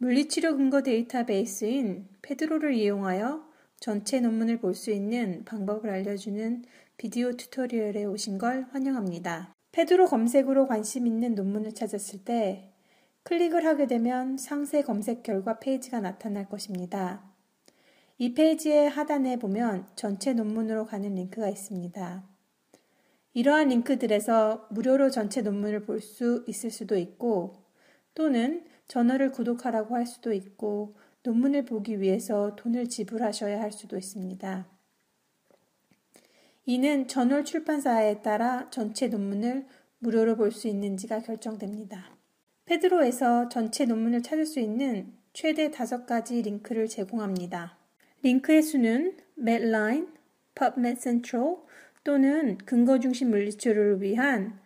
물리치료 근거 데이터베이스인 페드로를 이용하여 전체 논문을 볼 수 있는 방법을 알려주는 비디오 튜토리얼에 오신 걸 환영합니다. 페드로 검색으로 관심 있는 논문을 찾았을 때 클릭을 하게 되면 상세 검색 결과 페이지가 나타날 것입니다. 이 페이지의 하단에 보면 전체 논문으로 가는 링크가 있습니다. 이러한 링크들에서 무료로 전체 논문을 볼 수 있을 수도 있고 또는 저널을 구독하라고 할 수도 있고 논문을 보기 위해서 돈을 지불하셔야 할 수도 있습니다. 이는 저널 출판사에 따라 전체 논문을 무료로 볼 수 있는지가 결정됩니다. 페드로에서 전체 논문을 찾을 수 있는 최대 5가지 링크를 제공합니다. 링크의 수는 Medline, PubMed Central 또는 근거 중심 물리치료를 위한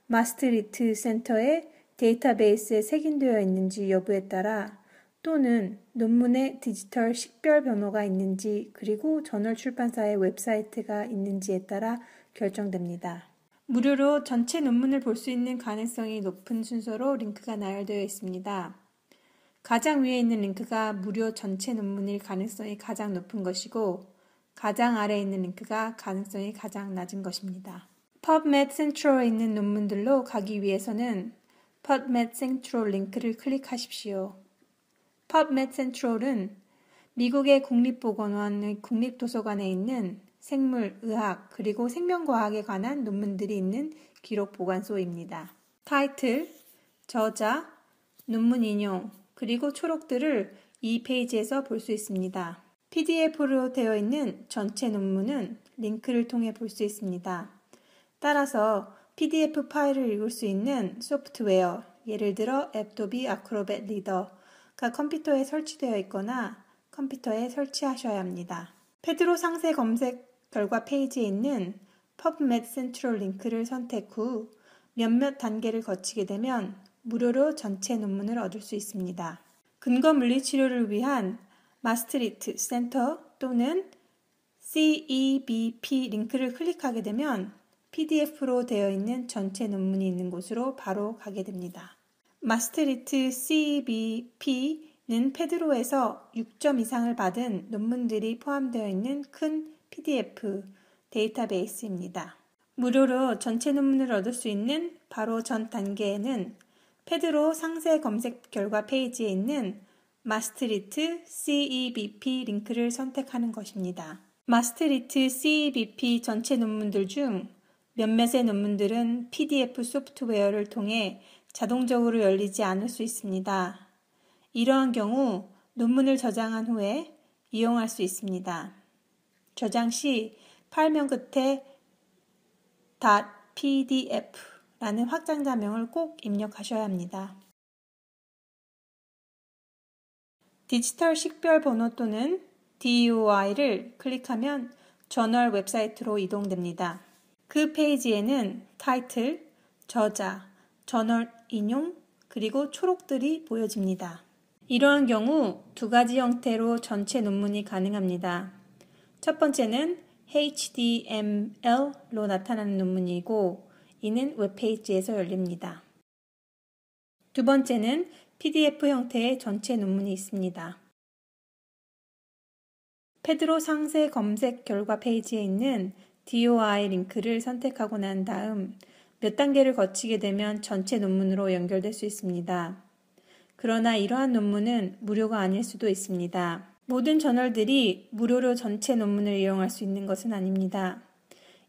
마스트리트 센터의 데이터베이스에 색인되어 있는지 여부에 따라 또는 논문에 디지털 식별 번호가 있는지 그리고 저널 출판사의 웹사이트가 있는지에 따라 결정됩니다. 무료로 전체 논문을 볼 수 있는 가능성이 높은 순서로 링크가 나열되어 있습니다. 가장 위에 있는 링크가 무료 전체 논문일 가능성이 가장 높은 것이고 가장 아래에 있는 링크가 가능성이 가장 낮은 것입니다. PubMed Central에 있는 논문들로 가기 위해서는 PubMed Central 링크를 클릭하십시오. PubMed Central은 미국의 국립보건원의 국립도서관에 있는 생물, 의학, 그리고 생명과학에 관한 논문들이 있는 기록 보관소입니다. 타이틀, 저자, 논문 인용, 그리고 초록들을 이 페이지에서 볼 수 있습니다. PDF로 되어 있는 전체 논문은 링크를 통해 볼 수 있습니다. 따라서 PDF 파일을 읽을 수 있는 소프트웨어, 예를 들어 애도비 아크로벳 리더가 컴퓨터에 설치되어 있거나 컴퓨터에 설치하셔야 합니다. 페드로 상세 검색 결과 페이지에 있는 PubMed Central 링크를 선택 후 몇몇 단계를 거치게 되면 무료로 전체 논문을 얻을 수 있습니다. 근거 물리치료를 위한 마스트리트 센터 또는 CEBP 링크를 클릭하게 되면 PDF로 되어 있는 전체 논문이 있는 곳으로 바로 가게 됩니다. 마스트리트 CEBP는 페드로에서 6점 이상을 받은 논문들이 포함되어 있는 큰 PDF 데이터베이스입니다. 무료로 전체 논문을 얻을 수 있는 바로 전 단계에는 페드로 상세 검색 결과 페이지에 있는 마스트리트 CEBP 링크를 선택하는 것입니다. 마스트리트 CEBP 전체 논문들 중 몇몇의 논문들은 PDF 소프트웨어를 통해 자동적으로 열리지 않을 수 있습니다. 이러한 경우 논문을 저장한 후에 이용할 수 있습니다. 저장 시 파일명 끝에 .pdf라는 확장자명을 꼭 입력하셔야 합니다. 디지털 식별 번호 또는 DOI를 클릭하면 저널 웹사이트로 이동됩니다. 그 페이지에는 타이틀, 저자, 저널 인용, 그리고 초록들이 보여집니다. 이러한 경우 2가지 형태로 전체 논문이 가능합니다. 첫 번째는 HTML로 나타나는 논문이고 이는 웹페이지에서 열립니다. 두 번째는 PDF 형태의 전체 논문이 있습니다. 페드로 상세 검색 결과 페이지에 있는 DOI 링크를 선택하고 난 다음 몇 단계를 거치게 되면 전체 논문으로 연결될 수 있습니다. 그러나 이러한 논문은 무료가 아닐 수도 있습니다. 모든 저널들이 무료로 전체 논문을 이용할 수 있는 것은 아닙니다.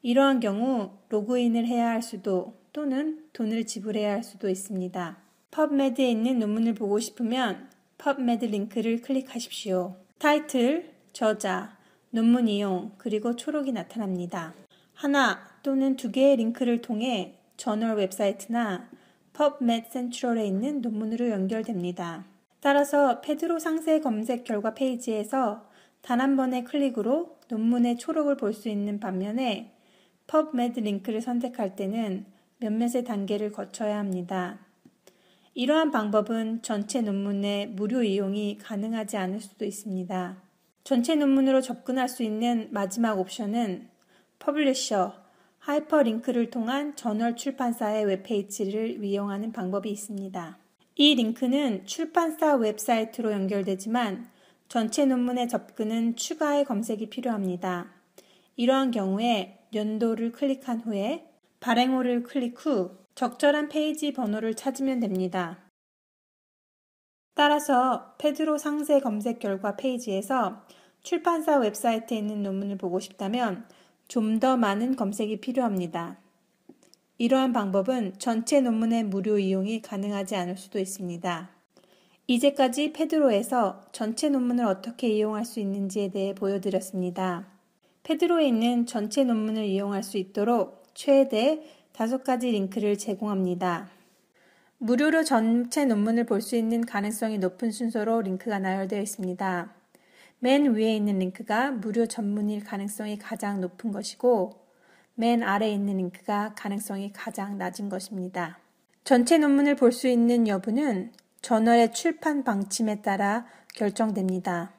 이러한 경우 로그인을 해야 할 수도 또는 돈을 지불해야 할 수도 있습니다. PubMed에 있는 논문을 보고 싶으면 PubMed 링크를 클릭하십시오. 타이틀, 저자, 논문 이용, 그리고 초록이 나타납니다. 하나 또는 2개의 링크를 통해 저널 웹사이트나 PubMed Central에 있는 논문으로 연결됩니다. 따라서 페드로 상세 검색 결과 페이지에서 단 한 번의 클릭으로 논문의 초록을 볼 수 있는 반면에 PubMed 링크를 선택할 때는 몇몇의 단계를 거쳐야 합니다. 이러한 방법은 전체 논문의 무료 이용이 가능하지 않을 수도 있습니다. 전체 논문으로 접근할 수 있는 마지막 옵션은 퍼블리셔, 하이퍼링크를 통한 저널 출판사의 웹페이지를 이용하는 방법이 있습니다. 이 링크는 출판사 웹사이트로 연결되지만 전체 논문의 접근은 추가의 검색이 필요합니다. 이러한 경우에 연도를 클릭한 후에 발행호를 클릭 후 적절한 페이지 번호를 찾으면 됩니다. 따라서 페드로 상세 검색 결과 페이지에서 출판사 웹사이트에 있는 논문을 보고 싶다면 좀 더 많은 검색이 필요합니다. 이러한 방법은 전체 논문의 무료 이용이 가능하지 않을 수도 있습니다. 이제까지 페드로에서 전체 논문을 어떻게 이용할 수 있는지에 대해 보여드렸습니다. 페드로에 있는 전체 논문을 이용할 수 있도록 최대 5가지 링크를 제공합니다. 무료로 전체 논문을 볼 수 있는 가능성이 높은 순서로 링크가 나열되어 있습니다. 맨 위에 있는 링크가 무료 전문일 가능성이 가장 높은 것이고 맨 아래에 있는 링크가 가능성이 가장 낮은 것입니다. 전체 논문을 볼 수 있는 여부는 저널의 출판 방침에 따라 결정됩니다.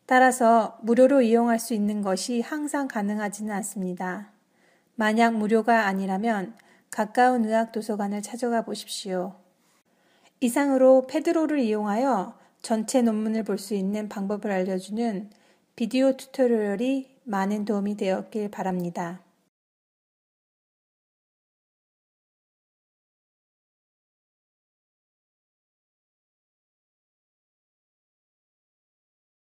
따라서 무료로 이용할 수 있는 것이 항상 가능하지는 않습니다. 만약 무료가 아니라면 가까운 의학도서관을 찾아가 보십시오. 이상으로 페드로를 이용하여 전체 논문을 볼 수 있는 방법을 알려주는 비디오 튜토리얼이 많은 도움이 되었길 바랍니다.